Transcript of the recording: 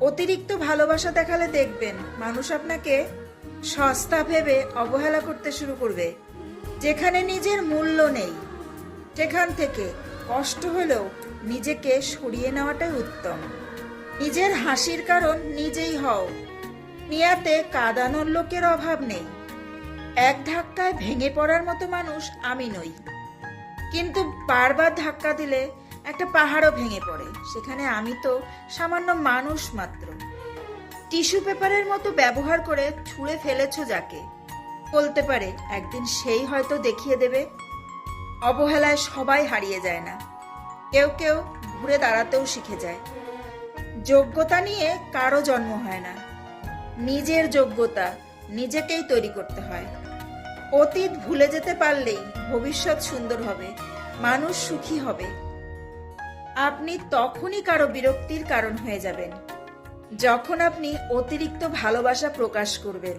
অতিরিক্ত ভালোবাসা দেখালে দেখবেন মানুষ আপনাকে সস্তা ভেবে অবহেলা করতে শুরু করবে। যেখানে নিজের মূল্য নেই সেখান থেকে কষ্ট হলেও নিজেকে সরিয়ে নেওয়াটাই উত্তম। নিজের হাসির কারণ নিজেই হও। নিয়াতে কাঁদানোর লোকের অভাব নেই। এক ধাক্কায় ভেঙে পড়ার মতো মানুষ আমি নই, কিন্তু বারবার ধাক্কা দিলে একটা পাহাড়ও ভেঙে পড়ে। সেখানে আমি তো সামান্য মানুষ মাত্র। টিস্যু পেপারের মতো ব্যবহার করে ছুঁড়ে ফেলেছো যাকে, বলতে পারে একদিন সেই হয়তো দেখিয়ে দেবে। অবহেলায় সবাই হারিয়ে যায় না, কেউ কেউ ঘুরে দাঁড়াতেও শিখে যায়। যোগ্যতা নিয়ে কারো জন্ম হয় না, নিজের যোগ্যতা নিজেকেই তৈরি করতে হয়। অতীত ভুলে যেতে পারলেই ভবিষ্যৎ সুন্দর হবে, মানুষ সুখী হবে। আপনি তখনই কারো বিরক্তির কারণ হয়ে যাবেন যখন আপনি অতিরিক্ত ভালোবাসা প্রকাশ করবেন।